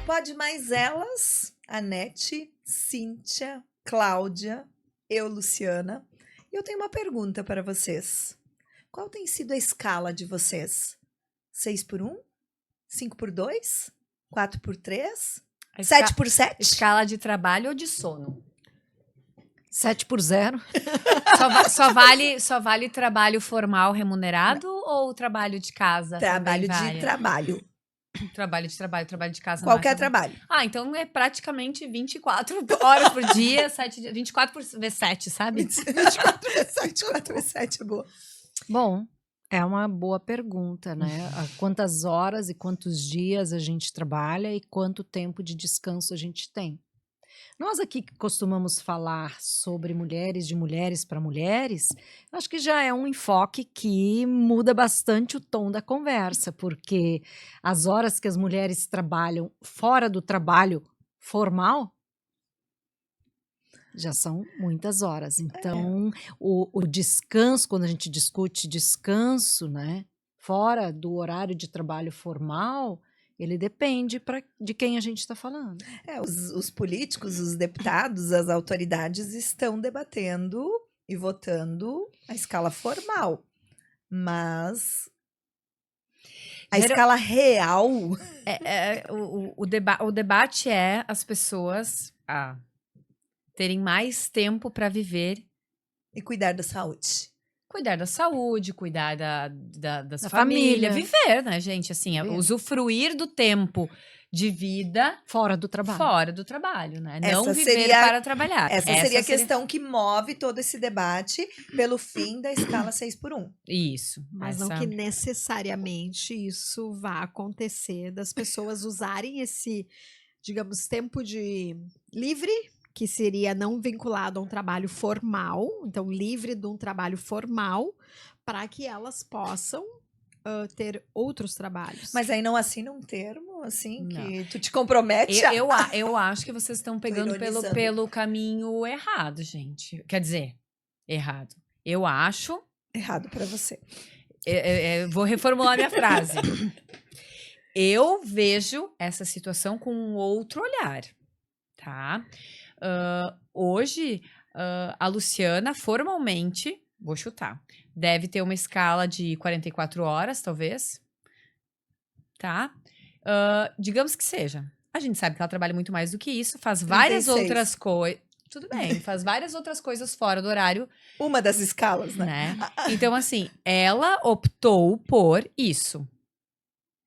Pode mais elas, Anete, Cíntia, Cláudia, eu, Luciana. E eu tenho uma pergunta para vocês. Qual tem sido a escala de vocês? 6x1? 5x2? 4x3? 7x7? Escala de trabalho ou de sono? 7x0. Só vale trabalho formal remunerado ou trabalho de casa? Trabalho também de vale? trabalho. Trabalho de trabalho, trabalho de casa. Qualquer não é trabalho. Ah, então é praticamente 24 horas por dia, 24 vezes 7, sabe? 24 vezes 7 é boa. Bom, é uma boa pergunta, né? Quantas horas e quantos dias a gente trabalha e quanto tempo de descanso a gente tem. Nós aqui que costumamos falar sobre mulheres, de mulheres para mulheres, acho que já é um enfoque que muda bastante o tom da conversa, porque as horas que as mulheres trabalham fora do trabalho formal já são muitas horas. Então, o descanso, quando a gente discute descanso, né, fora do horário de trabalho formal, ele depende de quem a gente está falando. Os políticos, os deputados, as autoridades estão debatendo e votando a escala formal. Mas a escala real... O debate é as pessoas terem mais tempo para viver e cuidar da saúde. Cuidar da saúde, cuidar da família. Viver, né, gente? Assim, usufruir do tempo de vida fora do trabalho. Fora do trabalho, né? Não viver para trabalhar. Essa seria a questão que move todo esse debate pelo fim da escala 6x1. Isso. Mas não que necessariamente isso vá acontecer das pessoas usarem esse, digamos, tempo de livre, que seria não vinculado a um trabalho formal, então livre de um trabalho formal, para que elas possam ter outros trabalhos. Mas aí não assina um termo, assim, não. Que tu te compromete eu acho que vocês estão pegando pelo caminho errado, gente. Quer dizer, errado. Eu acho... Errado para você. Vou reformular minha frase. Eu vejo essa situação com um outro olhar, tá? Hoje, a Luciana, formalmente, vou chutar, deve ter uma escala de 44 horas, talvez, tá? Digamos que seja. A gente sabe que ela trabalha muito mais do que isso, faz várias 36. outras coisas. Tudo bem, faz várias outras coisas fora do horário. Uma das escalas, né? Então, assim, ela optou por isso.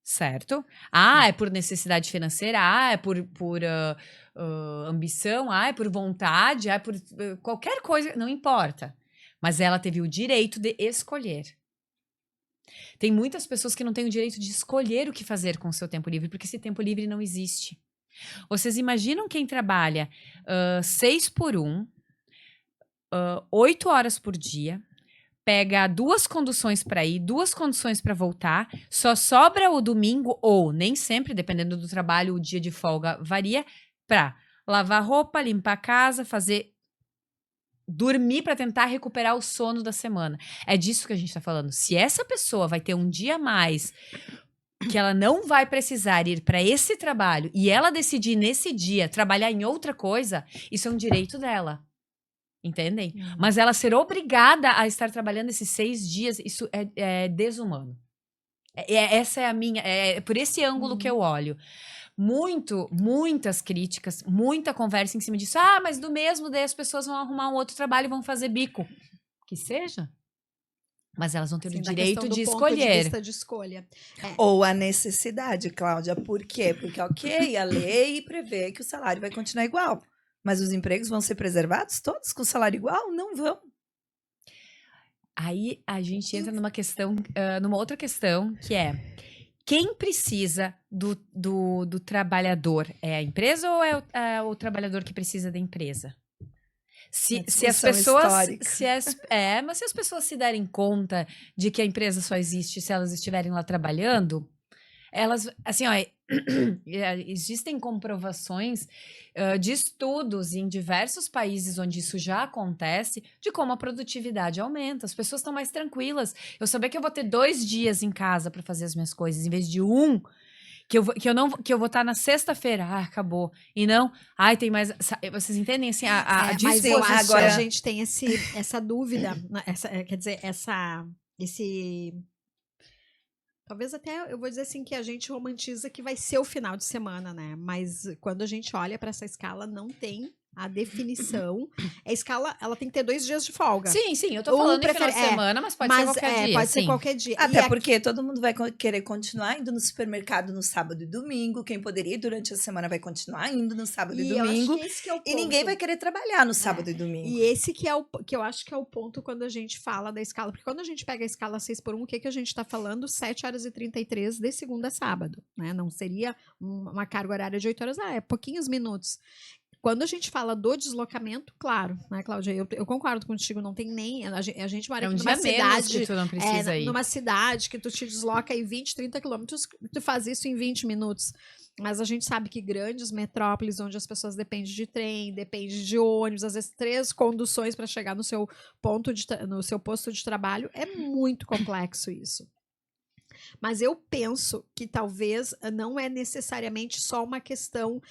Certo? É por necessidade financeira, é por ambição, é por vontade, é por qualquer coisa, não importa. Mas ela teve o direito de escolher. Tem muitas pessoas que não têm o direito de escolher o que fazer com o seu tempo livre, porque esse tempo livre não existe. Vocês imaginam quem trabalha 6x1, 8 horas por dia, pega 2 conduções para ir, 2 conduções para voltar, só sobra o domingo, ou nem sempre, dependendo do trabalho, o dia de folga varia, para lavar roupa, limpar a casa, dormir para tentar recuperar o sono da semana. É disso que a gente está falando. Se essa pessoa vai ter um dia a mais que ela não vai precisar ir para esse trabalho e ela decidir nesse dia trabalhar em outra coisa, isso é um direito dela. Entendem? Mas ela ser obrigada a estar trabalhando esses 6 dias, isso é desumano. Essa é a minha... É por esse ângulo que eu olho. Muitas críticas, muita conversa em cima disso. Mas do mesmo daí as pessoas vão arrumar um outro trabalho e vão fazer bico. Que seja. Mas elas vão ter o direito de escolher. Ponto de vista de escolha. Ou a necessidade, Cláudia. Por quê? Porque, a lei prevê que o salário vai continuar igual. Mas os empregos vão ser preservados todos com salário igual? Não vão. Aí a gente entra numa outra questão, que é: quem precisa do trabalhador? É a empresa ou é o trabalhador que precisa da empresa? Se as pessoas... mas se as pessoas se derem conta de que a empresa só existe se elas estiverem lá trabalhando, elas, assim, ó, existem comprovações de estudos em diversos países onde isso já acontece, de como a produtividade aumenta, as pessoas estão mais tranquilas. Eu saber que eu vou ter 2 dias em casa para fazer as minhas coisas, em vez de um, que eu vou estar na sexta-feira, acabou. E não, ai, tem mais. Vocês entendem assim, Mas eu acho agora- que a gente tem essa dúvida, quer dizer, esse. Talvez até eu vou dizer assim que a gente romantiza que vai ser o final de semana, né? Mas quando a gente olha para essa escala, não tem a definição. A escala, ela tem que ter 2 dias de folga. Sim, eu tô Ou falando em final prefere- de é, semana, mas pode ser qualquer dia. pode ser sim. qualquer dia. Até E porque todo mundo vai querer continuar indo no supermercado no sábado e domingo. Quem poderia ir durante a semana vai continuar indo no sábado e eu acho domingo. que esse que é o E ninguém ponto. vai querer trabalhar no sábado e domingo. E esse que é que eu acho que é o ponto quando a gente fala da escala. Porque quando a gente pega a escala 6x1, o que a gente está falando? 7h33 de segunda a sábado, né? Não seria uma carga horária de 8 horas, é pouquinhos minutos. Quando a gente fala do deslocamento, claro, né, Cláudia? Eu concordo contigo, não tem nem. A gente mora É um aqui dia numa menos cidade. que tu não precisa ir. Numa cidade que tu te desloca aí 20, 30 quilômetros, tu faz isso em 20 minutos. Mas a gente sabe que grandes metrópoles, onde as pessoas dependem de trem, dependem de ônibus, às vezes 3 conduções para chegar no seu no seu posto de trabalho, é muito complexo isso. Mas eu penso que talvez não é necessariamente só uma questão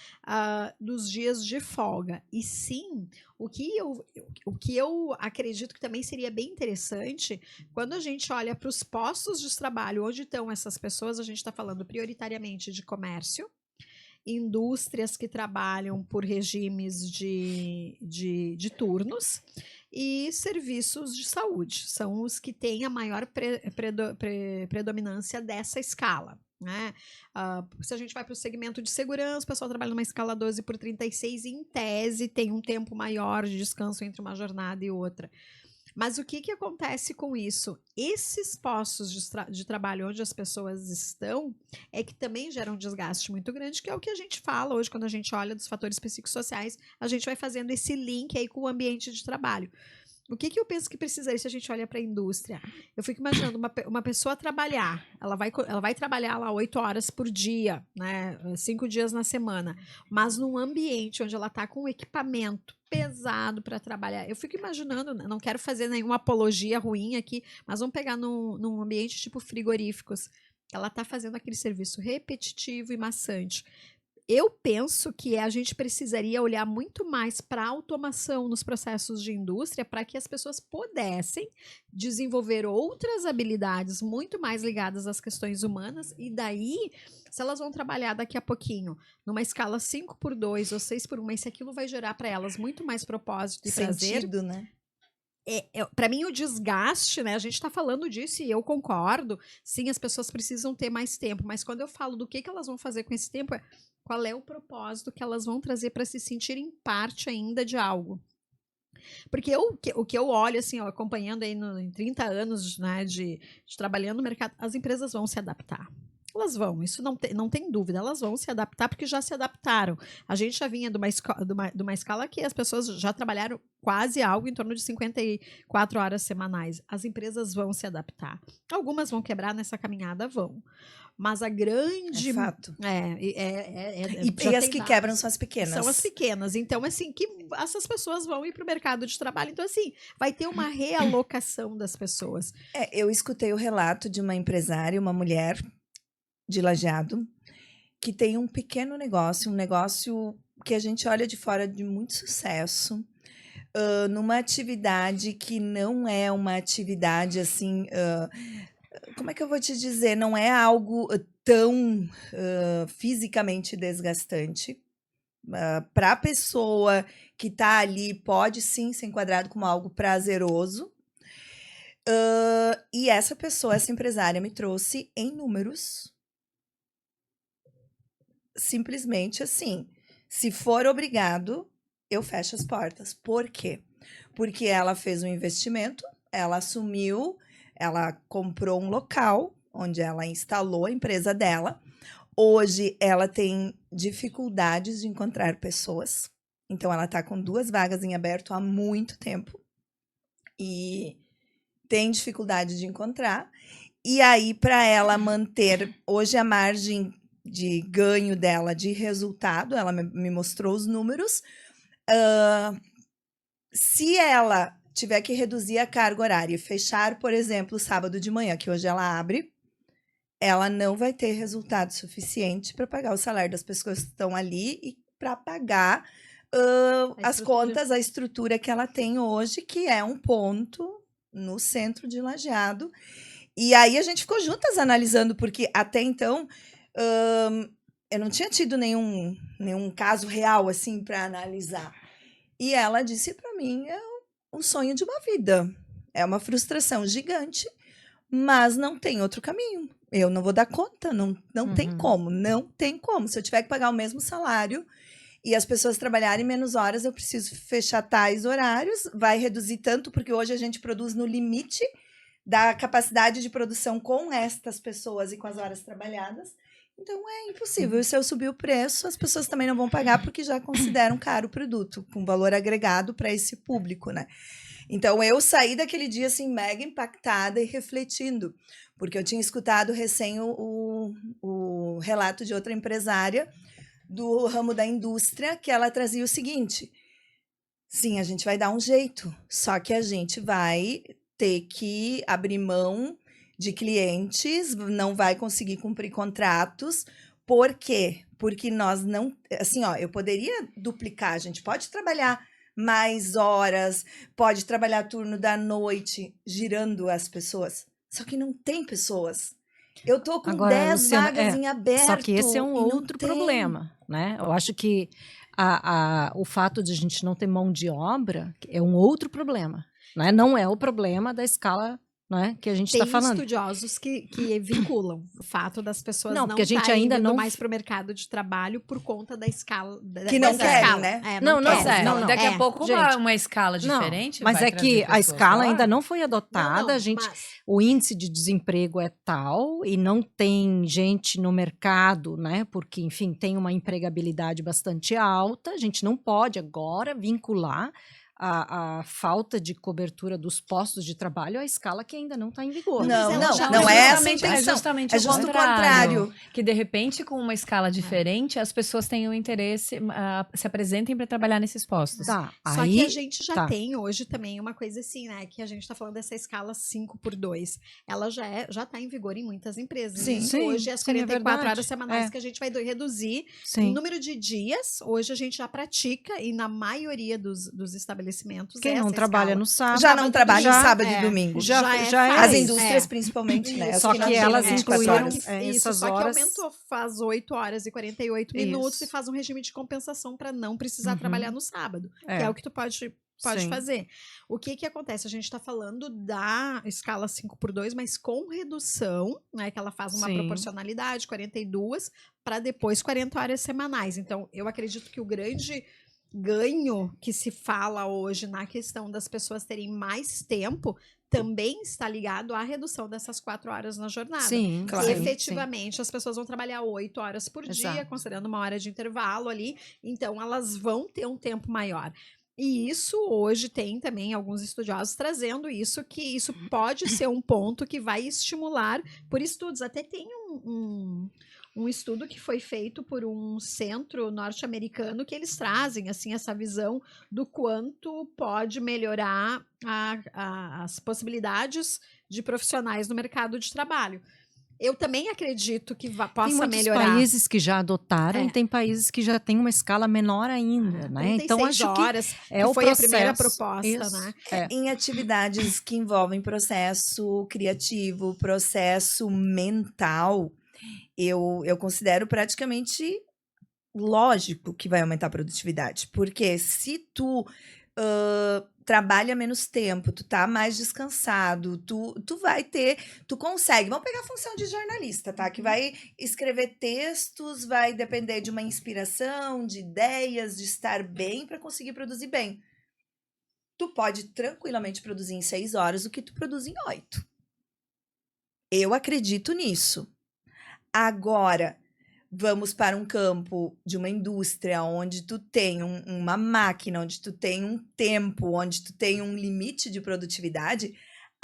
dos dias de folga. E sim, o que eu acredito que também seria bem interessante, quando a gente olha para os postos de trabalho, onde estão essas pessoas, a gente está falando prioritariamente de comércio, indústrias que trabalham por regimes de turnos e serviços de saúde. São os que têm a maior predominância dessa escala. Né? Se a gente vai para o segmento de segurança, o pessoal trabalha numa escala 12/36 e, em tese, tem um tempo maior de descanso entre uma jornada e outra. Mas o que acontece com isso? Esses postos de trabalho onde as pessoas estão é que também geram um desgaste muito grande, que é o que a gente fala hoje, quando a gente olha dos fatores psicossociais, a gente vai fazendo esse link aí com o ambiente de trabalho. O que eu penso que precisaria se a gente olha para a indústria? Eu fico imaginando uma pessoa trabalhar, ela vai trabalhar lá 8 horas por dia, né, 5 dias na semana, mas num ambiente onde ela está com um equipamento pesado para trabalhar. Eu fico imaginando, não quero fazer nenhuma apologia ruim aqui, mas vamos pegar num ambiente tipo frigoríficos. Ela está fazendo aquele serviço repetitivo e maçante. Eu penso que a gente precisaria olhar muito mais para a automação nos processos de indústria para que as pessoas pudessem desenvolver outras habilidades muito mais ligadas às questões humanas e daí, se elas vão trabalhar daqui a pouquinho numa escala 5x2 ou 6x1, mas se aquilo vai gerar para elas muito mais propósito e prazer, Sentido, né? para mim o desgaste, né? A gente está falando disso e eu concordo. Sim, as pessoas precisam ter mais tempo, mas quando eu falo do que elas vão fazer com esse tempo, qual é o propósito que elas vão trazer para se sentirem parte ainda de algo? Porque o que eu olho, assim, ó, acompanhando aí em 30 anos, né, de trabalhando no mercado, as empresas vão se adaptar. Elas vão, isso não tem dúvida, elas vão se adaptar porque já se adaptaram. A gente já vinha de uma escala que as pessoas já trabalharam quase algo em torno de 54 horas semanais. As empresas vão se adaptar. Algumas vão quebrar nessa caminhada, vão. Mas a grande. É fato. E as que quebram são as pequenas. São as pequenas. Então, assim, que essas pessoas vão ir para o mercado de trabalho. Então, assim, vai ter uma realocação das pessoas. Eu escutei o relato de uma empresária, uma mulher de Lajeado, que tem um pequeno negócio, um negócio que a gente olha de fora de muito sucesso, numa atividade que não é uma atividade assim, como é que eu vou te dizer? Não é algo tão fisicamente desgastante. Para a pessoa que está ali, pode sim ser enquadrado como algo prazeroso. E essa pessoa, essa empresária, me trouxe em números. Simplesmente assim, se for obrigado, eu fecho as portas. Por quê? Porque ela fez um investimento, ela assumiu, ela comprou um local onde ela instalou a empresa dela. Hoje ela tem dificuldades de encontrar pessoas. Então ela está com 2 vagas em aberto há muito tempo e tem dificuldade de encontrar. E aí, para ela manter, hoje a margem de ganho dela de resultado, ela me mostrou os números. Se ela tiver que reduzir a carga horária e fechar, por exemplo, o sábado de manhã, que hoje ela abre, ela não vai ter resultado suficiente para pagar o salário das pessoas que estão ali e para pagar as contas, a estrutura que ela tem hoje, que é um ponto no centro de Lajeado. E aí a gente ficou juntas analisando, porque até então eu não tinha tido nenhum caso real assim para analisar. E ela disse para mim, é um sonho de uma vida. É uma frustração gigante, mas não tem outro caminho. Eu não vou dar conta, não tem como, não tem como. Se eu tiver que pagar o mesmo salário e as pessoas trabalharem menos horas, eu preciso fechar tais horários, vai reduzir tanto, porque hoje a gente produz no limite da capacidade de produção com estas pessoas e com as horas trabalhadas. Então é impossível. E se eu subir o preço, as pessoas também não vão pagar porque já consideram caro o produto, com valor agregado para esse público, né? Então eu saí daquele dia assim mega impactada e refletindo, porque eu tinha escutado recém o relato de outra empresária do ramo da indústria, que ela trazia o seguinte: sim, a gente vai dar um jeito, só que a gente vai ter que abrir mão de clientes, não vai conseguir cumprir contratos. Por quê? Porque nós não... Assim, ó, eu poderia duplicar, a gente pode trabalhar mais horas, pode trabalhar turno da noite, girando as pessoas. Só que não tem pessoas. Eu tô com Agora, 10 Luciana, vagas em aberto. Só que esse é um e não outro tem. problema, né? Eu acho que o fato de a gente não ter mão de obra é um outro problema, né? Não é o problema da escala, né, que a gente está Tem falando. estudiosos que vinculam o fato das pessoas Não, não porque a gente estarem ainda indo não mais para o mercado de trabalho por conta da escala. Que não dessa querem, escala. né? É, Não, não, não, querem. não, não. Daqui a pouco gente, uma escala diferente Não, mas vai é trazer que a pessoas escala pra lá. ainda não foi adotada, o índice de desemprego é tal e não tem gente no mercado, né? Porque, enfim, tem uma empregabilidade bastante alta. A gente não pode agora vincular a falta de cobertura dos postos de trabalho à escala que ainda não está em vigor. Não, mas ela Não já- é essa a justamente- intenção. É justamente É o justo o contrário. contrário. Que de repente, com uma escala diferente, as pessoas tenham interesse, se apresentem para trabalhar nesses postos. Tá, Só aí, que a gente já tá. tem hoje também uma coisa assim, né? Que a gente está falando dessa escala 5x2. Ela já está em vigor em muitas empresas. Sim. Isso Sim, hoje, as sim, é 44 verdade. horas semanais É. que a gente vai reduzir. O Sim. número de dias, hoje a gente já pratica, e na maioria dos estabelecimentos Quem é não essa trabalha escala. no sábado. Já não trabalha já- sábado é, e domingo. já é fácil. As indústrias, É. principalmente, né? As Só não que têm elas 24 incluíram horas. essas Só que horas. aumentou, faz 8 horas e 48 minutos Isso. e faz um regime de compensação para não precisar Uhum. trabalhar no sábado, que é o que tu pode Sim. fazer. O que acontece? A gente está falando da escala 5x2, mas com redução, né? Que ela faz uma Sim. proporcionalidade, 42, para depois 40 horas semanais. Então, eu acredito que o grande ganho que se fala hoje na questão das pessoas terem mais tempo também está ligado à redução dessas 4 horas na jornada. Sim, Claro. sim, Efetivamente, as pessoas vão trabalhar 8 horas por dia, Exato. considerando uma hora de intervalo ali, então elas vão ter um tempo maior. E isso hoje tem também alguns estudiosos trazendo isso, que isso pode ser um ponto que vai estimular por estudos. Até tem um estudo que foi feito por um centro norte-americano que eles trazem assim essa visão do quanto pode melhorar as possibilidades de profissionais no mercado de trabalho. Eu também acredito que possa Tem muitos melhorar. países que já adotaram É. e tem países que já têm uma escala menor ainda, né? 36 Então acho horas, que é que o foi processo. a primeira proposta, Isso. né? É. Em atividades que envolvem processo criativo, processo mental, eu considero praticamente lógico que vai aumentar a produtividade. Porque se tu trabalha menos tempo, tu tá mais descansado, tu vai ter, tu consegue. Vamos pegar a função de jornalista, tá? Que vai escrever textos, vai depender de uma inspiração, de ideias, de estar bem para conseguir produzir bem. Tu pode tranquilamente produzir em 6 horas o que tu produz em 8. Eu acredito nisso. Agora, vamos para um campo de uma indústria onde tu tem uma máquina, onde tu tem um tempo, onde tu tem um limite de produtividade.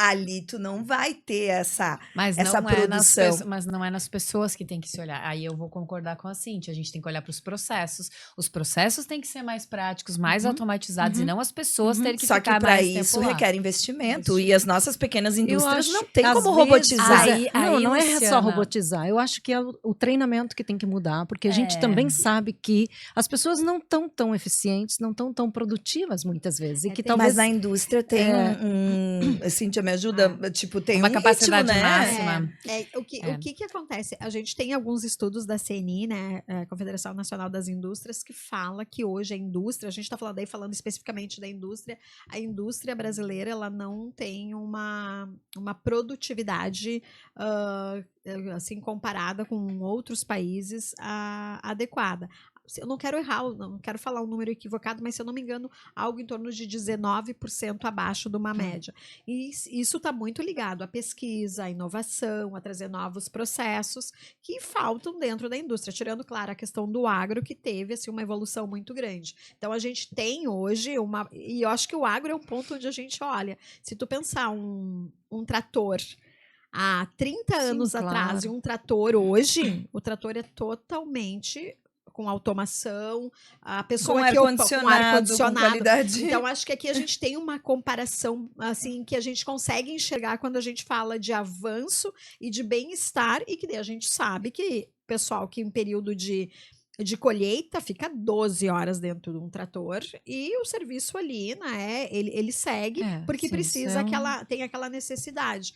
ali tu não vai ter essa Mas essa não é nas produção. mas não é nas pessoas que tem que se olhar. Aí eu vou concordar com a Cíntia. A gente tem que olhar para os processos. Os processos têm que ser mais práticos, mais automatizados, e não as pessoas terem que Só que ficar para mais isso tempo lá. requer investimento. E as nossas pequenas indústrias acho não tem às como vezes, robotizar. Aí, não é só Luciana, robotizar. Eu acho que é o treinamento que tem que mudar, porque a gente também sabe que as pessoas não estão tão eficientes, não estão tão produtivas muitas vezes. E que talvez Mas a indústria tem Cíntia, me ajuda, tipo, tem uma um capacidade ritmo, né? máxima. O que acontece? A gente tem alguns estudos da CNI, né, Confederação Nacional das Indústrias, que fala que hoje a indústria, a gente está falando especificamente da indústria, a indústria brasileira, ela não tem uma produtividade assim, comparada com outros países adequada. Eu não quero errar, não quero falar um número equivocado, mas se eu não me engano, algo em torno de 19% abaixo de uma média. E isso está muito ligado à pesquisa, à inovação, a trazer novos processos que faltam dentro da indústria, tirando, claro, a questão do agro, que teve assim, uma evolução muito grande. Então, a gente tem hoje e eu acho que o agro é um ponto onde a gente olha. Se tu pensar um trator há 30 anos atrás e um trator hoje, o trator é totalmente com automação, a pessoa Com que ar-condicionado, com qualidade. Então, acho que aqui a gente tem uma comparação, assim, que a gente consegue enxergar quando a gente fala de avanço e de bem-estar, e que daí a gente sabe que pessoal que em período de colheita fica 12 horas dentro de um trator e o serviço ali, né, ele segue porque precisa tem aquela necessidade.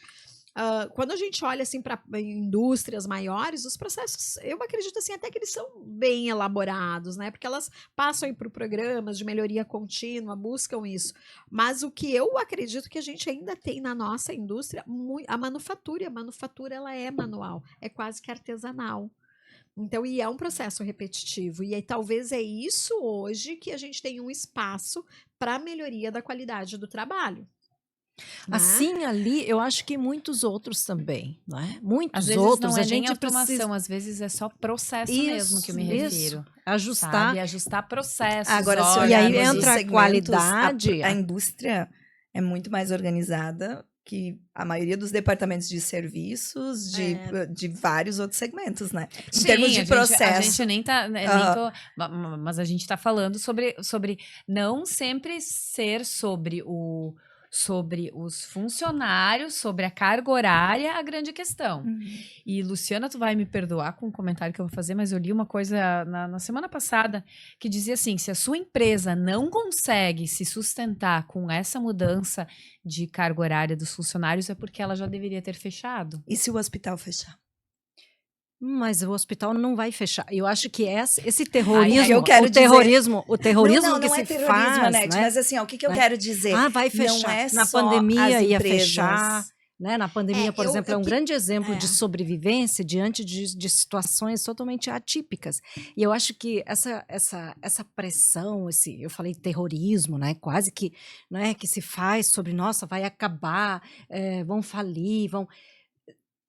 Quando a gente olha assim para indústrias maiores, os processos, eu acredito assim até que eles são bem elaborados, né? Porque elas passam por programas de melhoria contínua, buscam isso. Mas o que eu acredito que a gente ainda tem na nossa indústria, a manufatura. A manufatura ela é manual, é quase que artesanal. Então, e é um processo repetitivo. E aí, talvez é isso hoje que a gente tem um espaço para melhoria da qualidade do trabalho. Assim, ali, eu acho que muitos outros também, não é? Muitos Às vezes outros, não é a gente nem automação, precisa às vezes é só processo mesmo que eu me refiro. Ajustar. Sabe? Ajustar processos. Agora, se E aí olharmos os entra a segmentos, qualidade. a indústria é muito mais organizada que a maioria dos departamentos de serviços, de vários outros segmentos, né? Em termos de processo. A gente nem tá. Mas a gente tá falando sobre não sempre ser sobre os funcionários, sobre a carga horária, a grande questão. E, Luciana, tu vai me perdoar com o comentário que eu vou fazer, mas eu li uma coisa na semana passada que dizia assim, se a sua empresa não consegue se sustentar com essa mudança de carga horária dos funcionários, é porque ela já deveria ter fechado. E se o hospital fechar? Mas o hospital não vai fechar. Eu acho que esse terrorismo, eu quero o terrorismo não que é se terrorismo, faz, Anete, né? mas assim, o que eu quero dizer? Vai fechar. Não é Na só pandemia as ia empresas. fechar. Né? Na pandemia, por exemplo, é um grande exemplo de sobrevivência diante de situações totalmente atípicas. E eu acho que essa pressão, eu falei terrorismo, né? Quase que, né, que se faz sobre, nossa, vai acabar, vão falir, vão...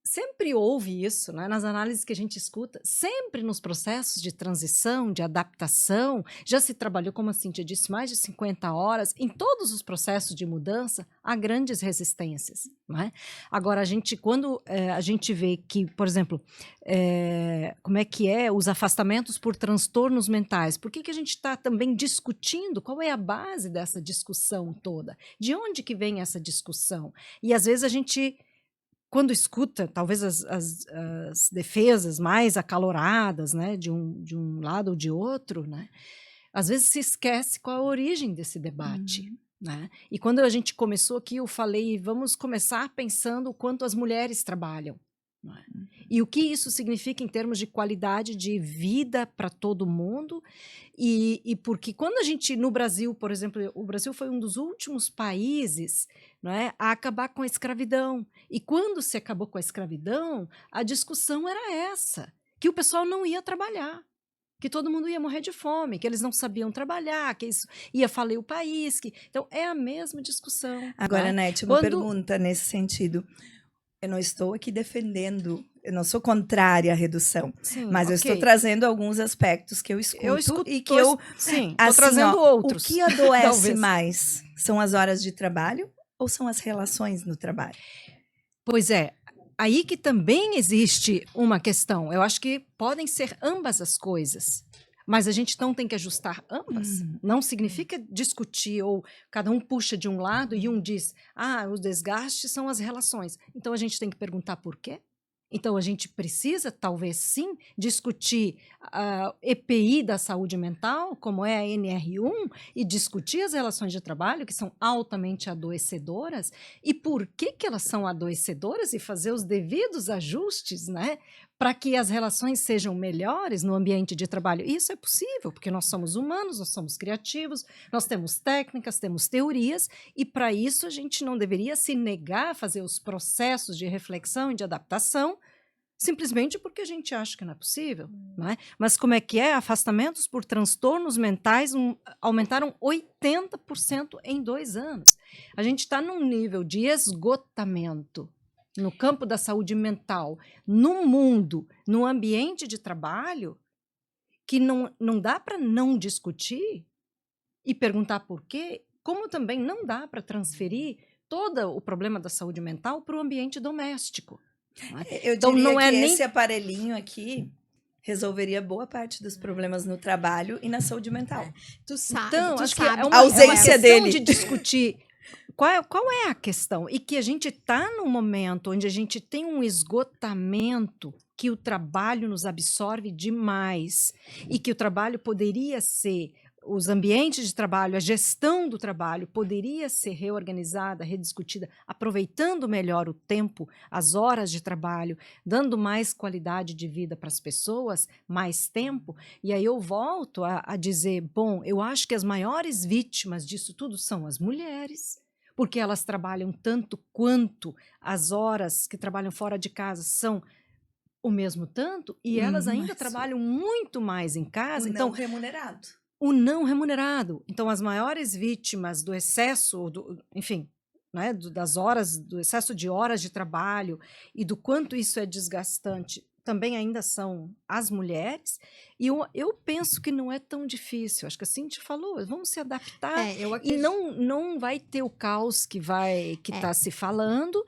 Sempre houve isso, né? Nas análises que a gente escuta, sempre nos processos de transição, de adaptação, já se trabalhou, como a Cíntia disse, mais de 50 horas. Em todos os processos de mudança, há grandes resistências. Não é? Agora, quando a gente vê que, por exemplo, como é que os afastamentos por transtornos mentais, por que a gente está também discutindo? Qual é a base dessa discussão toda? De onde que vem essa discussão? E, às vezes, a gente... Quando escuta, talvez as defesas mais acaloradas, né, de um lado ou de outro, né, às vezes se esquece qual a origem desse debate. Né? E quando a gente começou aqui, eu falei, vamos começar pensando o quanto as mulheres trabalham. Né? E o que isso significa em termos de qualidade de vida para todo mundo. E porque quando a gente, no Brasil, por exemplo, o Brasil foi um dos últimos países, não é, a acabar com a escravidão. E quando se acabou com a escravidão, a discussão era essa, que o pessoal não ia trabalhar, que todo mundo ia morrer de fome, que eles não sabiam trabalhar, que isso ia falir o país. Então, é a mesma discussão. Agora, né? Nete, uma pergunta nesse sentido. Eu não estou aqui defendendo, eu não sou contrária à redução, mas eu estou trazendo alguns aspectos que eu escuto e que estou assim, trazendo outros. O que adoece mais são as horas de trabalho ou são as relações no trabalho? Pois é, aí que também existe uma questão. Eu acho que podem ser ambas as coisas, mas a gente não tem que ajustar ambas. Não significa discutir ou cada um puxa de um lado e um diz, os desgastes são as relações. Então a gente tem que perguntar por quê? Então a gente precisa, talvez sim, discutir a EPI da saúde mental, como é a NR1, e discutir as relações de trabalho, que são altamente adoecedoras, e por que elas são adoecedoras, e fazer os devidos ajustes, né, para que as relações sejam melhores no ambiente de trabalho. E isso é possível, porque nós somos humanos, nós somos criativos, nós temos técnicas, temos teorias, e para isso a gente não deveria se negar a fazer os processos de reflexão e de adaptação, simplesmente porque a gente acha que não é possível. Não é? Mas como é que é? Afastamentos por transtornos mentais aumentaram 80% em 2 anos. A gente está num nível de esgotamento no campo da saúde mental, no mundo, no ambiente de trabalho, que não dá para não discutir e perguntar por quê, como também não dá para transferir todo o problema da saúde mental para o ambiente doméstico. Não é? Eu Então, diria não é que nem esse aparelhinho aqui resolveria boa parte dos problemas no trabalho e na saúde mental. Tu sabe, Então, tu acho que sabe é A ausência questão dele. de discutir qual é a questão. E que a gente está num momento onde a gente tem um esgotamento que o trabalho nos absorve demais e que o trabalho poderia ser, os ambientes de trabalho, a gestão do trabalho poderia ser reorganizada, rediscutida, aproveitando melhor o tempo, as horas de trabalho, dando mais qualidade de vida para as pessoas, mais tempo. E aí eu volto a dizer, bom, eu acho que as maiores vítimas disso tudo são as mulheres, porque elas trabalham tanto quanto as horas que trabalham fora de casa são o mesmo tanto, e elas ainda Mas trabalham muito mais em casa. o Então, não remunerado. o não remunerado. Então, as maiores vítimas do excesso, enfim, né, das horas, do excesso de horas de trabalho e do quanto isso é desgastante, também ainda são as mulheres. E eu penso que não é tão difícil. Acho que a Cintia falou, vamos se adaptar. eu E acredito. não vai ter o caos que está se falando.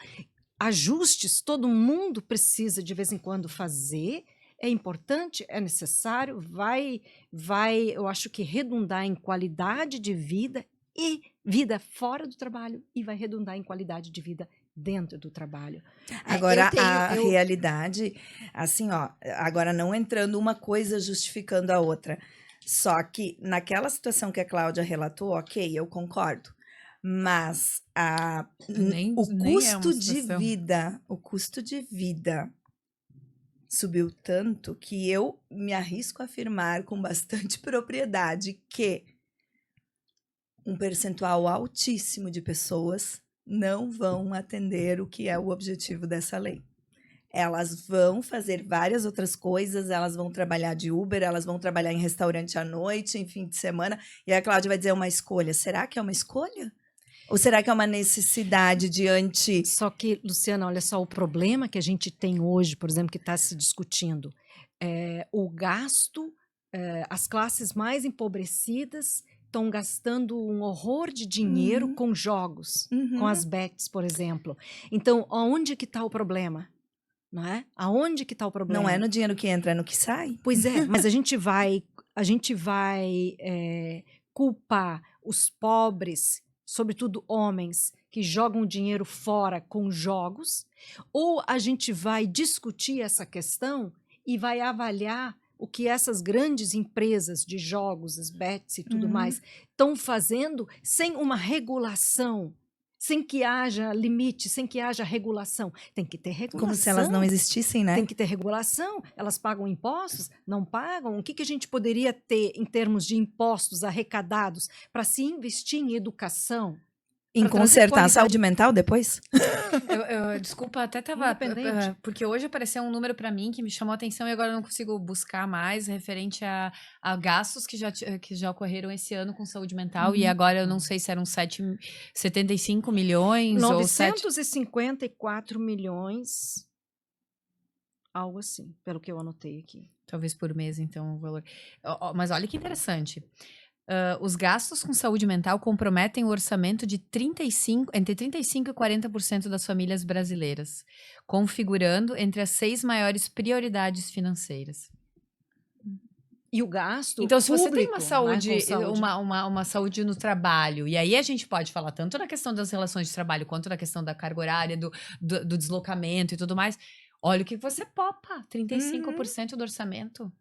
Ajustes, todo mundo precisa de vez em quando fazer. É importante, é necessário, vai, eu acho que redundar em qualidade de vida e vida fora do trabalho, e vai redundar em qualidade de vida dentro do trabalho. Agora, a eu- realidade, assim, ó, agora não entrando uma coisa justificando a outra. Só que naquela situação que a Cláudia relatou, ok, eu concordo. Mas Nem o é uma custo de situação. vida, subiu tanto que eu me arrisco a afirmar com bastante propriedade que um percentual altíssimo de pessoas não vão atender o que é o objetivo dessa lei. Elas vão fazer várias outras coisas, elas vão trabalhar de Uber, elas vão trabalhar em restaurante à noite, em fim de semana, e a Cláudia vai dizer uma escolha. Será que é uma escolha? Ou será que é uma necessidade diante... Só que, Luciana, olha só, o problema que a gente tem hoje, por exemplo, que está se discutindo, o gasto, as classes mais empobrecidas estão gastando um horror de dinheiro com jogos, com as bets, por exemplo. Então, aonde que está o problema? Não é? Aonde que está o problema? Não é no dinheiro que entra, é no que sai? Pois é, mas a gente vai culpar os pobres, sobretudo homens, que jogam dinheiro fora com jogos, ou a gente vai discutir essa questão e vai avaliar o que essas grandes empresas de jogos, as bets e tudo mais, estão fazendo sem uma regulação, sem que haja limite, sem que haja regulação. Tem que ter regulação. Como se elas não existissem, né? Tem que ter regulação. Elas pagam impostos? Não pagam? O que a gente poderia ter em termos de impostos arrecadados para se investir em educação? Em Pra trazer consertar a qualidade. saúde mental depois? Desculpa, até tava. Independente. Porque hoje apareceu um número pra mim que me chamou a atenção e agora eu não consigo buscar mais, referente a gastos que já ocorreram esse ano com saúde mental. E agora eu não sei se eram 75 milhões ou 954 milhões, algo assim, pelo que eu anotei aqui. Talvez por mês, então, o valor. Mas olha que interessante. Os gastos com saúde mental comprometem o orçamento de entre 35% e 40% das famílias brasileiras, configurando entre as 6 maiores prioridades financeiras. E o gasto Então, se você tem público, uma né, saúde, com saúde. uma saúde no trabalho, e aí a gente pode falar tanto na questão das relações de trabalho, quanto na questão da carga horária, do deslocamento e tudo mais, olha o que você popa, 35% do orçamento.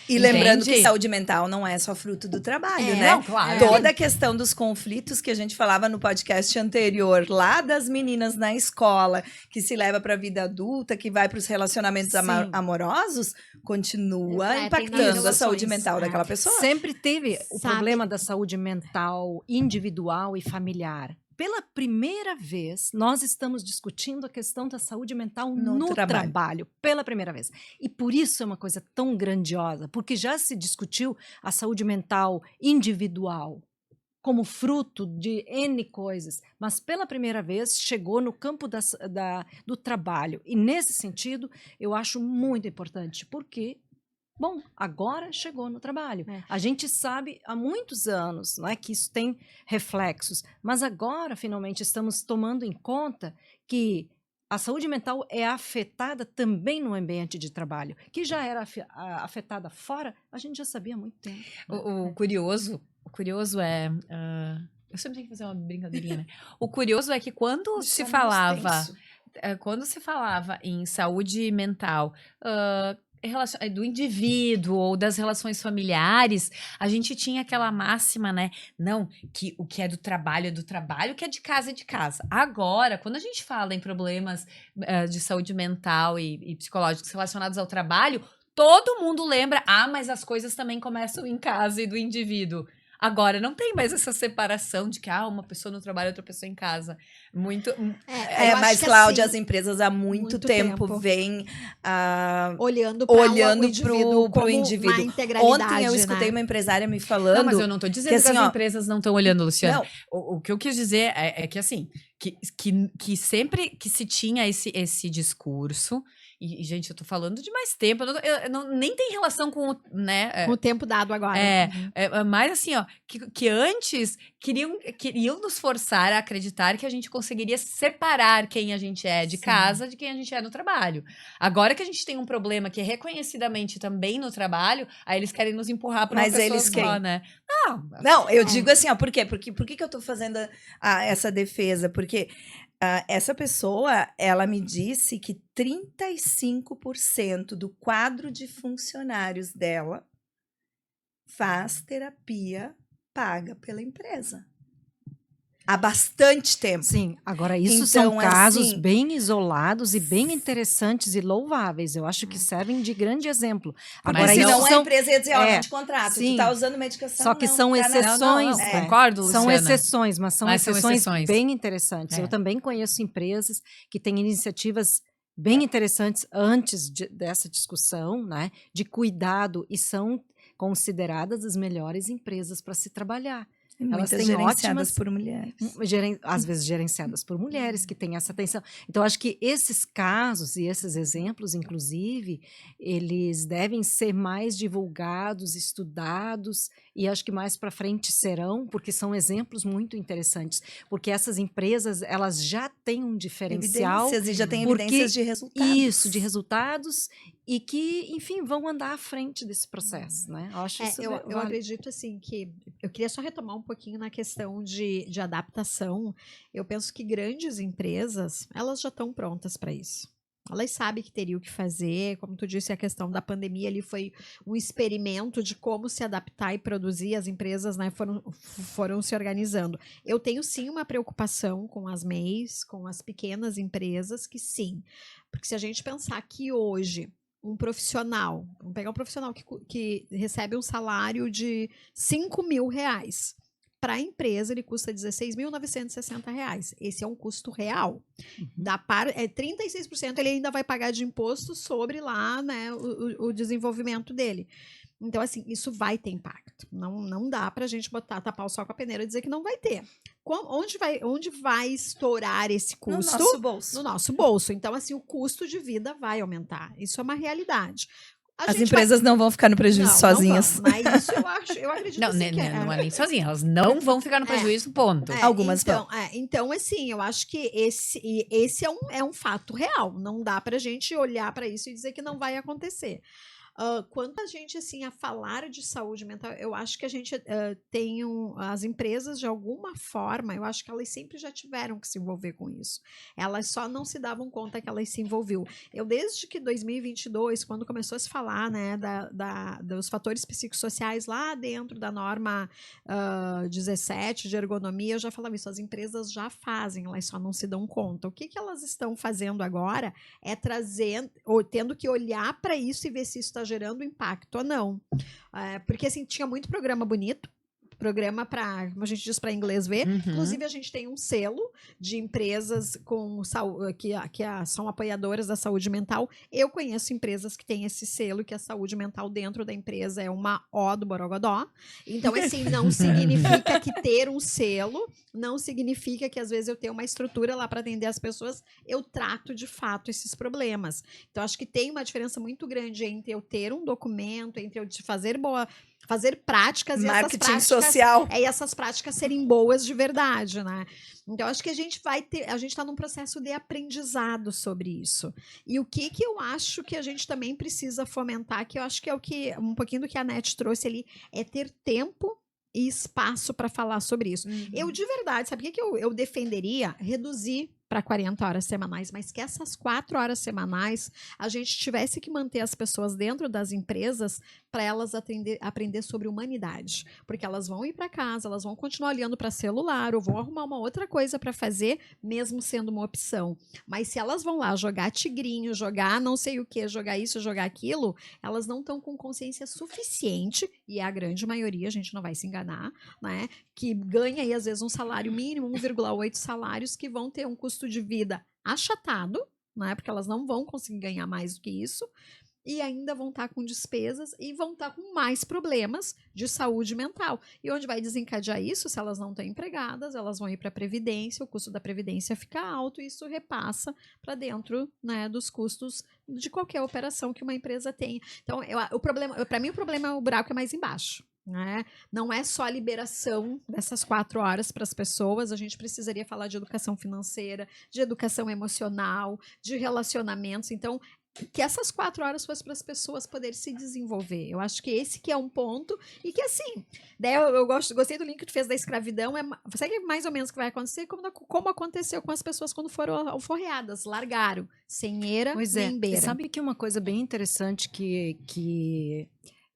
E lembrando que Entende? saúde mental não é só fruto do trabalho, né? Não, claro. Toda a questão dos conflitos que a gente falava no podcast anterior, lá das meninas na escola, que se leva para a vida adulta, que vai para os relacionamentos Sim. amorosos, continua Refletem nas impactando a relações. saúde mental daquela pessoa. Sempre teve o Sabe- problema da saúde mental individual e familiar. Pela primeira vez, nós estamos discutindo a questão da saúde mental No no trabalho. trabalho, pela primeira vez. E por isso é uma coisa tão grandiosa, porque já se discutiu a saúde mental individual como fruto de N coisas, mas pela primeira vez chegou no campo do trabalho. E nesse sentido, eu acho muito importante, porque bom, agora chegou no trabalho. É. A gente sabe há muitos anos, não é, que isso tem reflexos, mas agora finalmente estamos tomando em conta que a saúde mental é afetada também no ambiente de trabalho, que já era afetada fora, a gente já sabia há muito tempo. O curioso é... eu sempre tenho que fazer uma brincadeirinha, né? O curioso é que quando se falava em saúde mental, do indivíduo ou das relações familiares, a gente tinha aquela máxima, né? Não, que o que é do trabalho, que é de casa é de casa. Agora, quando a gente fala em problemas de saúde mental e psicológicos relacionados ao trabalho, todo mundo lembra, mas as coisas também começam em casa e do indivíduo. Agora, não tem mais essa separação de que uma pessoa no trabalho, outra pessoa em casa. Muito. eu Mas, acho que, Cláudia, assim, as empresas há muito muito tempo tempo. vêm olhando para o indivíduo pro como indivíduo. uma integralidade, Ontem eu escutei né? uma empresária me falando. Não, mas eu não tô dizendo que assim, as empresas não estão olhando, Luciana. Não, O que eu quis dizer é que, assim, que sempre que se tinha esse discurso, e, gente, eu tô falando de mais tempo, nem tem relação com o, né? Com o tempo dado agora. Mas assim, que antes queriam nos forçar a acreditar que a gente conseguiria separar quem a gente é de Sim. casa de quem a gente é no trabalho. Agora que a gente tem um problema que é reconhecidamente também no trabalho, aí eles querem nos empurrar para uma Mas pessoa eles só, quem? né? Não, eu digo assim, por quê? Por que eu tô fazendo essa defesa? Porque essa pessoa, ela me disse que 35% do quadro de funcionários dela faz terapia paga pela empresa. Há bastante tempo. Sim, agora isso são Então, casos assim, bem isolados e bem interessantes e louváveis. Eu acho que servem de grande exemplo. Porque Agora senão isso a são empresa ia dizer, é, não te contrato, sim. tu tá usando medicação, Só que não, são tá na- exceções. É. Concordo, Luciana. São exceções, mas são Mas são exceções exceções. bem interessantes. É. Eu também conheço empresas que têm iniciativas bem interessantes antes dessa discussão, né, de cuidado e são consideradas as melhores empresas para se trabalhar. Elas Muitas têm gerenciadas ótimas por mulheres. às vezes gerenciadas por mulheres que têm essa atenção. Então, acho que esses casos e esses exemplos, inclusive, eles devem ser mais divulgados, estudados, e acho que mais para frente serão, porque são exemplos muito interessantes. Porque essas empresas, elas já têm um diferencial. Evidências, e já tem porque- evidências de resultados. Isso, de resultados, e que, enfim, vão andar à frente desse processo, né? Eu acho isso Eu vale. acredito assim que eu queria só retomar um pouquinho na questão de adaptação. Eu penso que grandes empresas, elas já estão prontas para isso. Elas sabem que teriam que fazer, como tu disse, a questão da pandemia ali foi um experimento de como se adaptar e produzir. As empresas, né, foram se organizando. Eu tenho sim uma preocupação com as MEIs, com as pequenas empresas, que sim. Porque se a gente pensar que hoje um profissional, vamos pegar um profissional que recebe um salário de R$5.000. Para a empresa, ele custa R$16.960. Esse é um custo real. 36% ele ainda vai pagar de imposto sobre lá, né, o desenvolvimento dele. Então, assim, isso vai ter impacto. Não dá para a gente tapar o sol com a peneira e dizer que não vai ter. Onde vai estourar esse custo? No nosso bolso. No nosso bolso. Então, assim, o custo de vida vai aumentar. Isso é uma realidade. As empresas não vão ficar no prejuízo Não sozinhas. vão, mas isso eu acredito Não, que sim, que não é nem sozinha. Elas não vão ficar no prejuízo, ponto. Algumas então, então, assim, eu acho que esse é um fato real. Não dá pra gente olhar pra isso e dizer que não vai acontecer. Quanto a gente, assim, a falar de saúde mental, eu acho que a gente tem as empresas, de alguma forma, eu acho que elas sempre já tiveram que se envolver com isso. Elas só não se davam conta que elas se envolviam. Eu, desde que 2022, quando começou a se falar, né, dos fatores psicossociais lá dentro da norma 17 de ergonomia, eu já falava isso, as empresas já fazem, elas só não se dão conta. O que elas estão fazendo agora é tendo que olhar para isso e ver se isso está gerando impacto ou não. Porque, assim, tinha muito programa bonito, programa para, como a gente diz, para inglês ver. Inclusive, a gente tem um selo de empresas que são apoiadoras da saúde mental. Eu conheço empresas que têm esse selo, que a saúde mental dentro da empresa é uma O do Borogodó. Então, assim, não significa que ter um selo não significa que, às vezes, eu tenho uma estrutura lá para atender as pessoas, eu trato, de fato, esses problemas. Então, acho que tem uma diferença muito grande entre eu ter um documento, entre eu fazer práticas e essas práticas social. E essas práticas serem boas de verdade, né? Então, acho que a gente está num processo de aprendizado sobre isso. E o que eu acho que a gente também precisa fomentar, que eu acho que é um pouquinho do que a Net trouxe ali, é ter tempo e espaço para falar sobre isso. Eu, de verdade, sabe o que eu defenderia? Reduzir para 40 horas semanais, mas que essas 4 horas semanais a gente tivesse que manter as pessoas dentro das empresas para elas aprender sobre humanidade. Porque elas vão ir para casa, elas vão continuar olhando para celular ou vão arrumar uma outra coisa para fazer, mesmo sendo uma opção. Mas se elas vão lá jogar tigrinho, jogar não sei o que, jogar isso, jogar aquilo, elas não estão com consciência suficiente, e é a grande maioria, a gente não vai se enganar, né? Que ganha aí, às vezes, um salário mínimo, 1,8 salários, que vão ter um custo de vida achatado, né? Porque elas não vão conseguir ganhar mais do que isso, e ainda vão estar com despesas e vão estar com mais problemas de saúde mental. E onde vai desencadear isso? Se elas não estão empregadas, elas vão ir para a Previdência, o custo da Previdência fica alto e isso repassa para dentro, né, dos custos de qualquer operação que uma empresa tenha. Então, para mim, o problema é o buraco é mais embaixo. Né? Não é só a liberação dessas 4 horas para as pessoas, a gente precisaria falar de educação financeira, de educação emocional, de relacionamentos. Então, que essas 4 horas fossem para as pessoas poderem se desenvolver. Eu acho que esse que é um ponto, e que assim, daí eu gostei do link que tu fez da escravidão, sabe que mais ou menos o que vai acontecer, como aconteceu com as pessoas quando foram alforreadas, largaram, sem eira nem beira. Sabe que uma coisa bem interessante que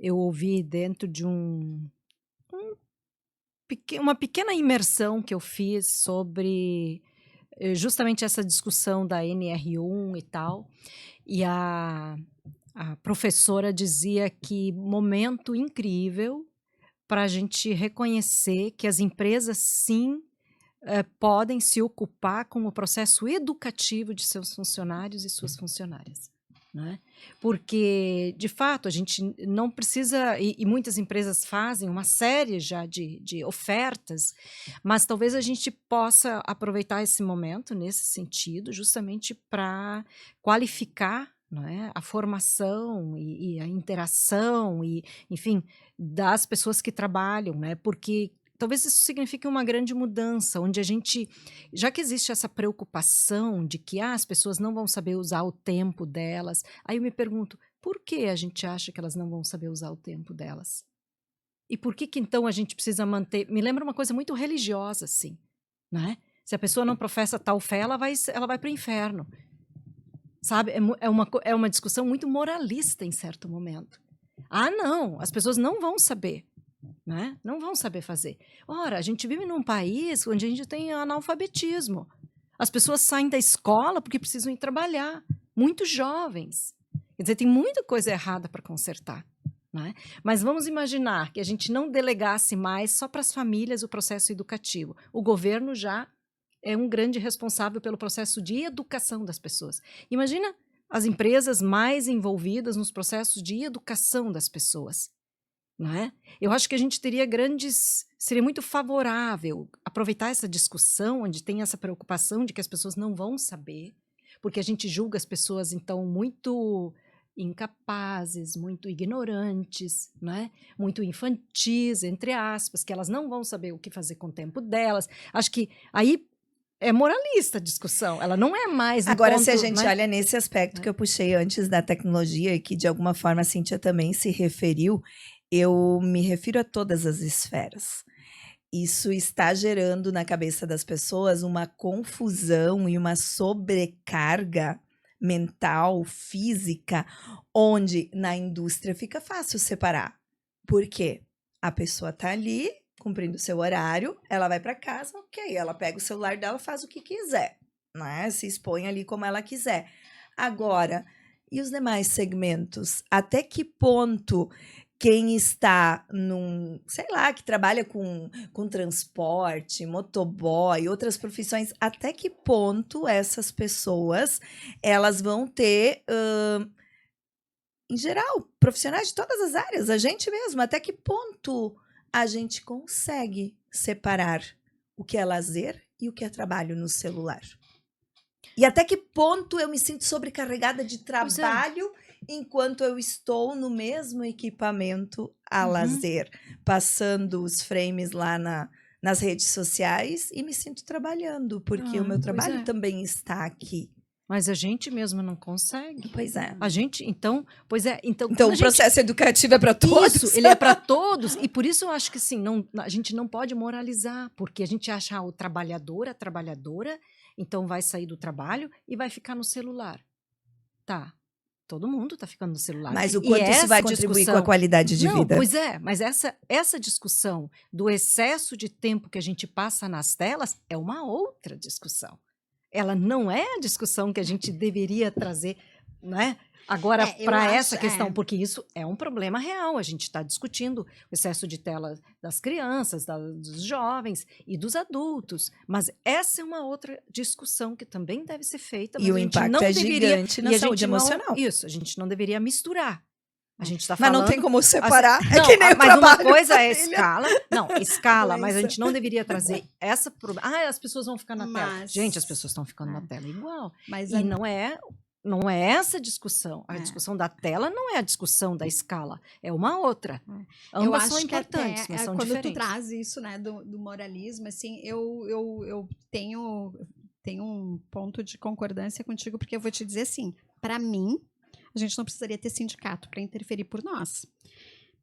eu ouvi dentro de uma pequena imersão que eu fiz sobre justamente essa discussão da NR1 e tal, e a professora dizia que momento incrível para a gente reconhecer que as empresas, sim, podem se ocupar com o processo educativo de seus funcionários e suas funcionárias. Né? Porque, de fato, a gente não precisa, e muitas empresas fazem uma série já de ofertas, mas talvez a gente possa aproveitar esse momento nesse sentido, justamente para qualificar, não é, a formação e a interação, e, enfim, das pessoas que trabalham, né? Porque talvez isso signifique uma grande mudança, onde a gente, já que existe essa preocupação de que as pessoas não vão saber usar o tempo delas, aí eu me pergunto, por que a gente acha que elas não vão saber usar o tempo delas? E por que então a gente precisa manter... Me lembra uma coisa muito religiosa, assim, né? Se a pessoa não professa tal fé, ela vai para o inferno. Sabe? É uma discussão muito moralista em certo momento. Ah, não, as pessoas não vão saber. Né? Não vão saber fazer. Ora, a gente vive num país onde a gente tem analfabetismo. As pessoas saem da escola porque precisam ir trabalhar. Muito jovens. Quer dizer, tem muita coisa errada para consertar. Né? Mas vamos imaginar que a gente não delegasse mais só para as famílias o processo educativo. O governo já é um grande responsável pelo processo de educação das pessoas. Imagina as empresas mais envolvidas nos processos de educação das pessoas. Não é? Eu acho que a gente teria seria muito favorável aproveitar essa discussão onde tem essa preocupação de que as pessoas não vão saber, porque a gente julga as pessoas então muito incapazes, muito ignorantes, né? Muito infantis, entre aspas, que elas não vão saber o que fazer com o tempo delas. Acho que aí é moralista a discussão, ela não é mais no Agora, ponto, se a gente né? olha nesse aspecto que eu puxei antes da tecnologia e que de alguma forma a Cíntia também se referiu, eu me refiro a todas as esferas. Isso está gerando na cabeça das pessoas uma confusão e uma sobrecarga mental, física, onde na indústria fica fácil separar. Por quê? A pessoa está ali cumprindo seu horário, ela vai para casa, ok, ela pega o celular dela, faz o que quiser, né? Se expõe ali como ela quiser. Agora, e os demais segmentos? Até que ponto quem está num, sei lá, que trabalha com transporte, motoboy, outras profissões, até que ponto essas pessoas, elas vão ter, em geral, profissionais de todas as áreas, a gente mesmo, até que ponto a gente consegue separar o que é lazer e o que é trabalho no celular? E até que ponto eu me sinto sobrecarregada de Pois é. trabalho enquanto eu estou no mesmo equipamento a lazer, passando os frames lá nas redes sociais e me sinto trabalhando, porque o meu Pois trabalho é. também está aqui. Mas a gente mesmo não consegue. Pois é. A gente, então, pois é, então Então quando o a gente processo educativo é para todos. Isso, ele é para todos. E por isso eu acho que assim, não, a gente não pode moralizar, porque a gente acha o trabalhador, a trabalhadora, então vai sair do trabalho e vai ficar no celular. Tá. Todo mundo tá ficando no celular. Mas o E quanto isso vai essa contribuir com a discussão- qualidade de Não, vida? pois é, mas essa discussão do excesso de tempo que a gente passa nas telas é uma outra discussão. Ela não é a discussão que a gente deveria trazer, né? Agora, eu para acho- essa questão, é. porque isso é um problema real, a gente está discutindo o excesso de tela das crianças, dos jovens e dos adultos, mas essa é uma outra discussão que também deve ser feita, mas E o a gente impacto não é deveria, gigante na e a saúde gente não- emocional. Isso, a gente não deveria misturar. A gente está Mas falando... não tem como separar. Assim, É não, que nem o mas uma trabalho, coisa é família. escala. Não, escala, mas a Doença. gente não deveria trazer essa. As pessoas vão ficar na tela. Mas- Gente, as pessoas estão ficando na tela igual. Mas E não é essa a discussão. A É. discussão da tela não é a discussão da escala. É uma outra. eu Ambas acho são que importantes, até, mas são quando diferentes. tu traz isso, né, do moralismo, assim, eu tenho um ponto de concordância contigo, porque eu vou te dizer assim, para mim, a gente não precisaria ter sindicato para interferir por nós.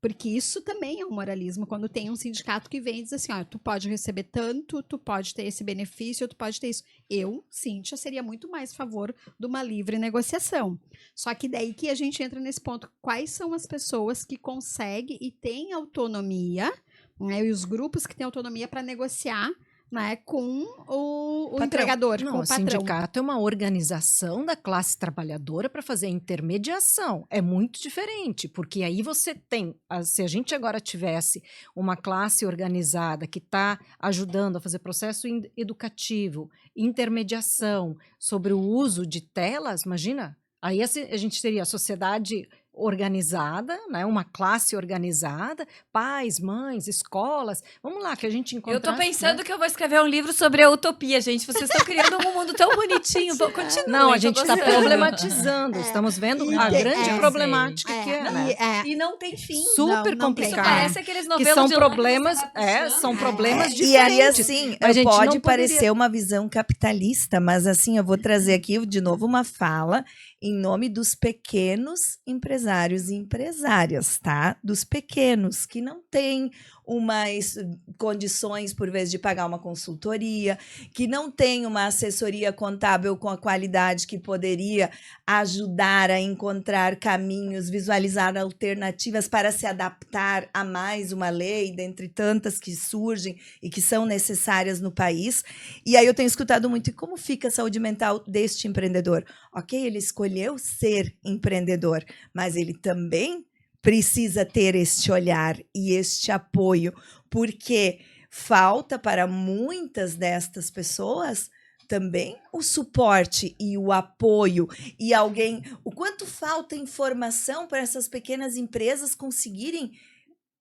Porque isso também é um moralismo, quando tem um sindicato que vem e diz assim, ó, tu pode receber tanto, tu pode ter esse benefício, tu pode ter isso. Eu, Cíntia, seria muito mais a favor de uma livre negociação. Só que daí que a gente entra nesse ponto, quais são as pessoas que conseguem e têm autonomia, né, e os grupos que têm autonomia para negociar, né, com o Patrão. empregador, Não, com o o patrão. sindicato é uma organização da classe trabalhadora para fazer intermediação. É muito diferente, porque aí você tem, se a gente agora tivesse uma classe organizada que está ajudando a fazer processo educativo, intermediação sobre o uso de telas, imagina, aí a gente teria a sociedade organizada, né, uma classe organizada, pais, mães, escolas. Vamos lá, que a gente encontra. Eu tô pensando que eu vou escrever um livro sobre a utopia, gente. Vocês estão criando um mundo tão bonitinho. Continua. Não, a gente está gostando. problematizando. Estamos vendo E a tem- grande é, problemática que é, né? E não tem fim. Super não tem. Isso complicado. parece aqueles Que novelos são de problemas, Lágrimas Serrapichando. são problemas E aí, diferentes. assim, Mas a gente pode não poderia- parecer uma visão capitalista, mas assim, eu vou trazer aqui de novo uma fala em nome dos pequenos empresários e empresárias, tá? Dos pequenos, que não têm umas condições, por vezes, de pagar uma consultoria, que não tem uma assessoria contábil com a qualidade que poderia ajudar a encontrar caminhos, visualizar alternativas para se adaptar a mais uma lei, dentre tantas que surgem e que são necessárias no país. E aí eu tenho escutado muito, e como fica a saúde mental deste empreendedor? Ok, ele escolheu ser empreendedor, mas ele também precisa ter este olhar e este apoio, porque falta para muitas destas pessoas também o suporte e o apoio e alguém, o quanto falta informação para essas pequenas empresas conseguirem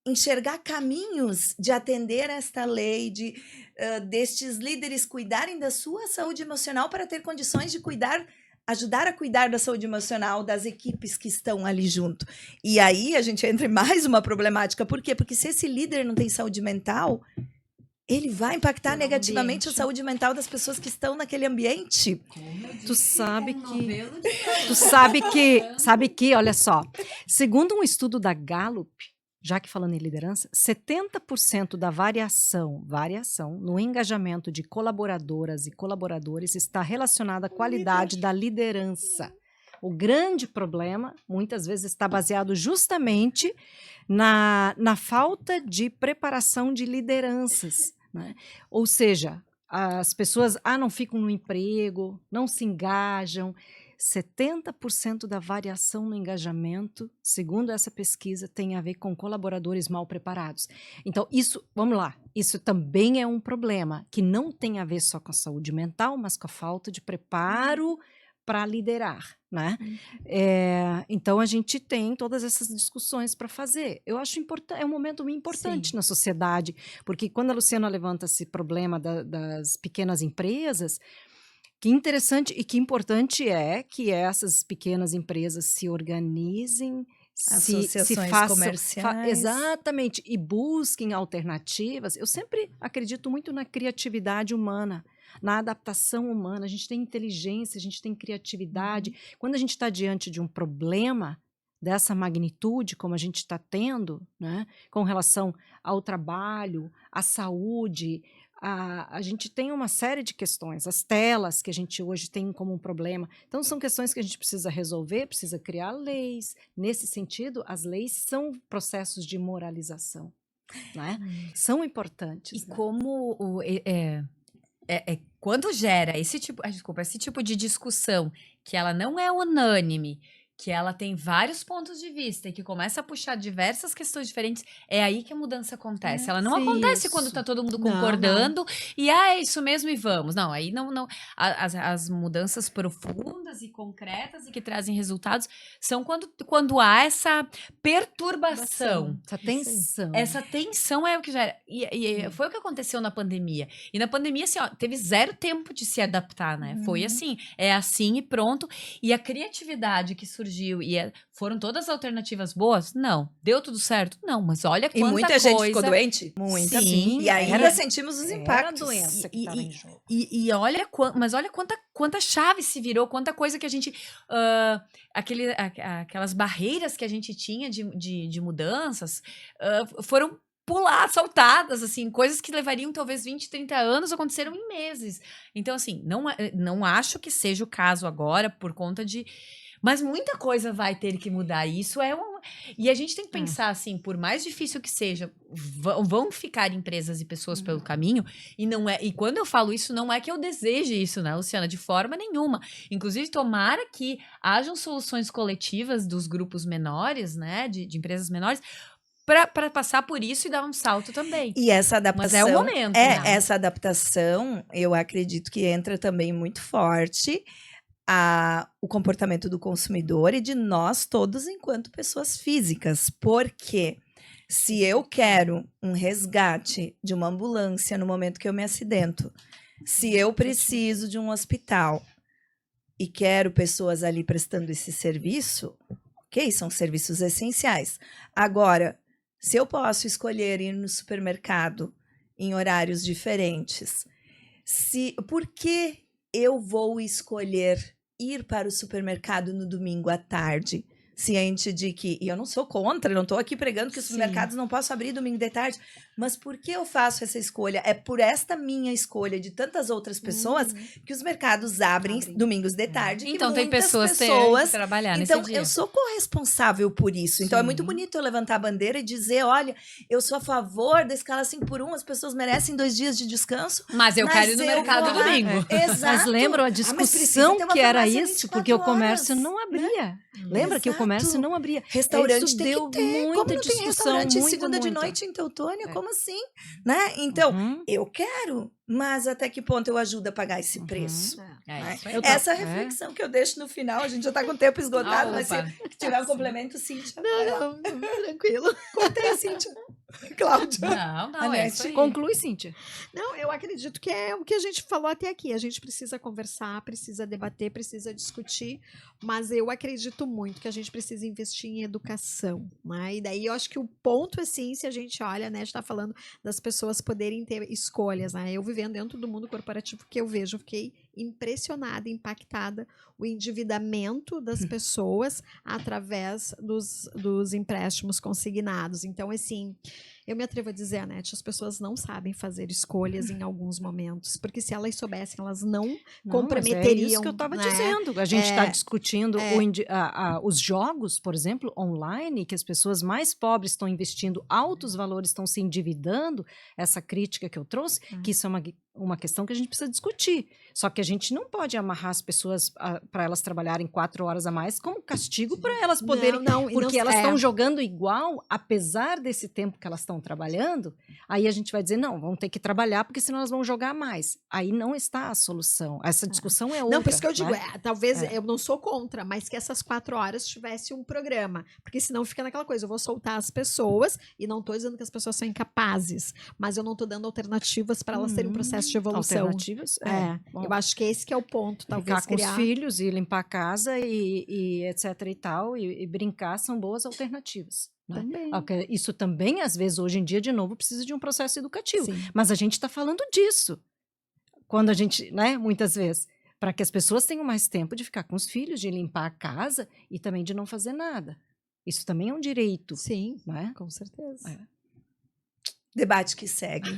enxergar caminhos de atender esta lei, destes líderes cuidarem da sua saúde emocional para ter condições de cuidar ajudar a cuidar da saúde emocional das equipes que estão ali junto. E aí a gente entra em mais uma problemática. Por quê? Porque se esse líder não tem saúde mental, ele vai impactar Pelo negativamente a ambiente. saúde mental das pessoas que estão naquele ambiente. Tu sabe que, olha só, segundo um estudo da Gallup, já que falando em liderança, 70% da variação no engajamento de colaboradoras e colaboradores está relacionada à qualidade da liderança. O grande problema, muitas vezes, está baseado justamente na falta de preparação de lideranças, né? Ou seja, as pessoas não ficam no emprego, não se engajam. 70% da variação no engajamento, segundo essa pesquisa, tem a ver com colaboradores mal preparados. Então, vamos lá, isso também é um problema, que não tem a ver só com a saúde mental, mas com a falta de preparo para liderar, né? Então, a gente tem todas essas discussões para fazer. Eu acho é um momento muito importante na sociedade, porque quando a Luciana levanta esse problema das pequenas empresas, que interessante e que importante é que essas pequenas empresas se organizem, Associações comerciais. exatamente, e busquem alternativas. Eu sempre acredito muito na criatividade humana, na adaptação humana. A gente tem inteligência, a gente tem criatividade. Quando a gente está diante de um problema dessa magnitude, como a gente está tendo, né, com relação ao trabalho, à saúde, a gente tem uma série de questões, as telas que a gente hoje tem como um problema. Então, são questões que a gente precisa resolver, precisa criar leis. Nesse sentido, as leis são processos de moralização, né? São importantes. E né? como quando gera esse tipo de discussão, que ela não é unânime, que ela tem vários pontos de vista e que começa a puxar diversas questões diferentes, é aí que a mudança acontece. Ela não acontece quando tá todo mundo concordando e é isso mesmo e vamos. Não, aí não. As mudanças profundas e concretas e que trazem resultados são quando há essa perturbação. Essa tensão. Essa tensão é o que gera. E foi o que aconteceu na pandemia. E na pandemia, assim, ó, teve zero tempo de se adaptar, né? Foi assim, é assim e pronto. E a criatividade que surgiu foram todas alternativas boas? Não. Deu tudo certo? Não, mas olha quanta E muita coisa. gente ficou doente? Muita, Sim. E ainda sentimos os impactos. Era a doença que estava em jogo. E olha, mas olha quanta chave se virou, quanta coisa que a gente... aquelas barreiras que a gente tinha de mudanças foram saltadas, assim, coisas que levariam talvez 20, 30 anos aconteceram em meses. Então, assim, não acho que seja o caso agora por conta de... Mas muita coisa vai ter que mudar. Isso e a gente tem que pensar assim, por mais difícil que seja, vão ficar empresas e pessoas pelo caminho, e quando eu falo isso, não é que eu deseje isso, né, Luciana? De forma nenhuma. Inclusive, tomara que hajam soluções coletivas dos grupos menores, né, de empresas menores, para passar por isso e dar um salto também. E essa adaptação... Mas é o momento, né? Essa adaptação, eu acredito que entra também muito forte o comportamento do consumidor e de nós todos enquanto pessoas físicas. Porque se eu quero um resgate de uma ambulância no momento que eu me acidento, se eu preciso de um hospital e quero pessoas ali prestando esse serviço, ok, são serviços essenciais. Agora, se eu posso escolher ir no supermercado em horários diferentes, por que eu vou escolher ir para o supermercado no domingo à tarde, ciente de que, e eu não sou contra, não estou aqui pregando que os supermercados não possam abrir domingo de tarde, mas por que eu faço essa escolha? É por esta minha escolha de tantas outras pessoas que os mercados abrem domingos de tarde. Então que tem pessoas que têm que trabalhar nesse dia. Então eu sou corresponsável por isso. Então é muito bonito eu levantar a bandeira e dizer, olha, eu sou a favor da escala 5x1, as pessoas merecem 2 dias de descanso. Mas eu quero ir no mercado domingo. Exato. Mas lembram a discussão que era isso? Porque o comércio não abria. Né? Lembra que o comércio não abria. Restaurante isso tem deu que ter. muita Como não discussão, tem restaurante muita, segunda de muita. noite em Teutônia? Como assim? Né? Então, eu quero, mas até que ponto eu ajudo a pagar esse preço? Essa reflexão que eu deixo no final, a gente já está com o tempo esgotado, mas se tiver um complemento, Cíntia. Não, tranquilo. Contei, Cíntia. Cláudia. Não, é isso aí. Conclui, Cíntia. Não, eu acredito que é o que a gente falou até aqui. A gente precisa conversar, precisa debater, precisa discutir, mas eu acredito muito que a gente precisa investir em educação, né? E daí eu acho que o ponto, assim, se a gente olha, né, a gente tá falando das pessoas poderem ter escolhas, né? Eu vivendo dentro do mundo corporativo que eu vejo, eu fiquei impressionada, impactada, o endividamento das pessoas através dos empréstimos consignados. Então, assim, eu me atrevo a dizer, Anete, as pessoas não sabem fazer escolhas em alguns momentos, porque se elas soubessem, elas não comprometeriam. Mas é isso que eu estava né? dizendo. A gente está discutindo os jogos, por exemplo, online, que as pessoas mais pobres estão investindo altos valores, estão se endividando. Essa crítica que eu trouxe, que isso é uma questão que a gente precisa discutir. Só que a gente não pode amarrar as pessoas para elas trabalharem 4 horas a mais como castigo para elas poderem. Porque elas estão jogando igual, apesar desse tempo que elas estão trabalhando. Aí a gente vai dizer, não, vão ter que trabalhar porque senão elas vão jogar mais. Aí não está a solução. Essa discussão é outra. Não, por isso que eu digo, né? talvez eu não sou contra, mas que essas 4 horas tivesse um programa. Porque senão fica naquela coisa, eu vou soltar as pessoas, e não estou dizendo que as pessoas são incapazes, mas eu não estou dando alternativas para elas terem um processo de evolução. Alternativas? Bom, eu acho que esse que é o ponto, talvez. Ficar com os filhos e limpar a casa e etc e tal, e brincar são boas alternativas. Né? Também. Isso também, às vezes, hoje em dia, de novo, precisa de um processo educativo. Sim. Mas a gente está falando disso. Quando a gente, né, muitas vezes, para que as pessoas tenham mais tempo de ficar com os filhos, de limpar a casa e também de não fazer nada. Isso também é um direito. Sim, né? com certeza. Debate que segue.